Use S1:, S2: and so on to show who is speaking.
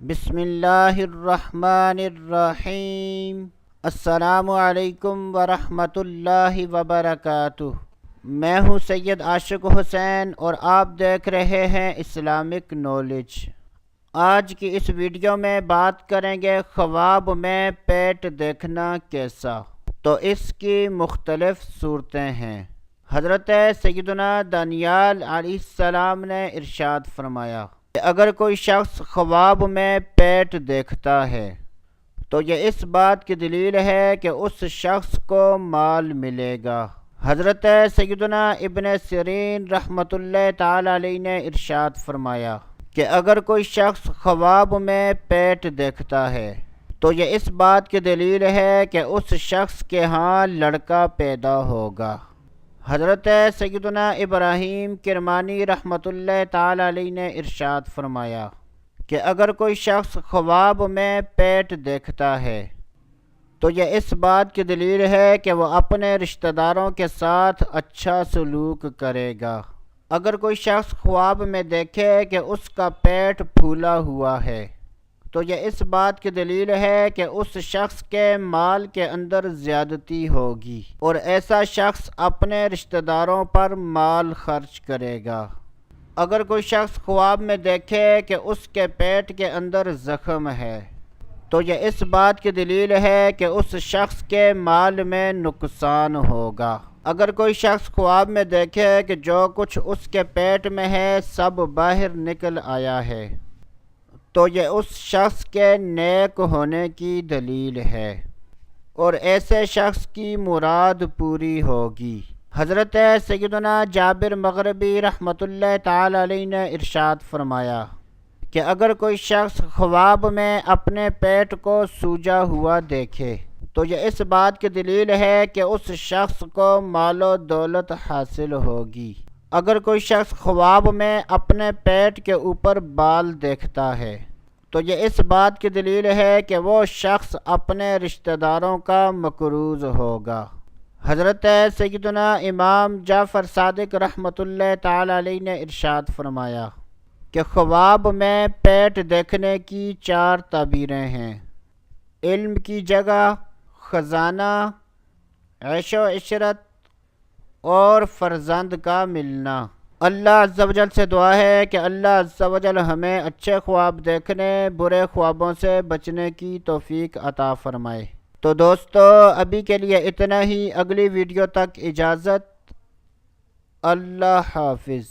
S1: بسم اللہ الرحمن الرحیم۔ السلام علیکم ورحمۃ اللہ وبرکاتہ۔ میں ہوں سید عاشق حسین اور آپ دیکھ رہے ہیں اسلامک نالج۔ آج کی اس ویڈیو میں بات کریں گے خواب میں پیٹ دیکھنا کیسا۔ تو اس کی مختلف صورتیں ہیں۔ حضرت سیدنا دانیال علیہ السلام نے ارشاد فرمایا کہ اگر کوئی شخص خواب میں پیٹ دیکھتا ہے تو یہ اس بات کی دلیل ہے کہ اس شخص کو مال ملے گا۔ حضرت سیدنا ابن سیرین رحمۃ اللہ تعالی علیہ نے ارشاد فرمایا کہ اگر کوئی شخص خواب میں پیٹ دیکھتا ہے تو یہ اس بات کی دلیل ہے کہ اس شخص کے ہاں لڑکا پیدا ہوگا۔ حضرت سیدنا ابراہیم کرمانی رحمۃ اللہ تعالی علیہ نے ارشاد فرمایا کہ اگر کوئی شخص خواب میں پیٹ دیکھتا ہے تو یہ اس بات کی دلیل ہے کہ وہ اپنے رشتہ داروں کے ساتھ اچھا سلوک کرے گا۔ اگر کوئی شخص خواب میں دیکھے کہ اس کا پیٹ پھولا ہوا ہے تو یہ اس بات کی دلیل ہے کہ اس شخص کے مال کے اندر زیادتی ہوگی اور ایسا شخص اپنے رشتہ داروں پر مال خرچ کرے گا۔ اگر کوئی شخص خواب میں دیکھے کہ اس کے پیٹ کے اندر زخم ہے تو یہ اس بات کی دلیل ہے کہ اس شخص کے مال میں نقصان ہوگا۔ اگر کوئی شخص خواب میں دیکھے کہ جو کچھ اس کے پیٹ میں ہے سب باہر نکل آیا ہے تو یہ اس شخص کے نیک ہونے کی دلیل ہے اور ایسے شخص کی مراد پوری ہوگی۔ حضرت سیدنا جابر مغربی رحمۃ اللہ تعالی علیہ نے ارشاد فرمایا کہ اگر کوئی شخص خواب میں اپنے پیٹ کو سوجا ہوا دیکھے تو یہ اس بات کی دلیل ہے کہ اس شخص کو مال و دولت حاصل ہوگی۔ اگر کوئی شخص خواب میں اپنے پیٹ کے اوپر بال دیکھتا ہے تو یہ اس بات کی دلیل ہے کہ وہ شخص اپنے رشتہ داروں کا مقروض ہوگا۔ حضرت سیدنا امام جعفر صادق رحمۃ اللہ تعالی علیہ نے ارشاد فرمایا کہ خواب میں پیٹ دیکھنے کی 4 تعبیریں ہیں: علم کی جگہ، خزانہ، عیش و عشرت اور فرزند کا ملنا۔ اللہ عز و جل سے دعا ہے کہ اللہ عز و جل ہمیں اچھے خواب دیکھنے، برے خوابوں سے بچنے کی توفیق عطا فرمائے۔ تو دوستو ابھی کے لیے اتنا ہی، اگلی ویڈیو تک اجازت، اللہ حافظ۔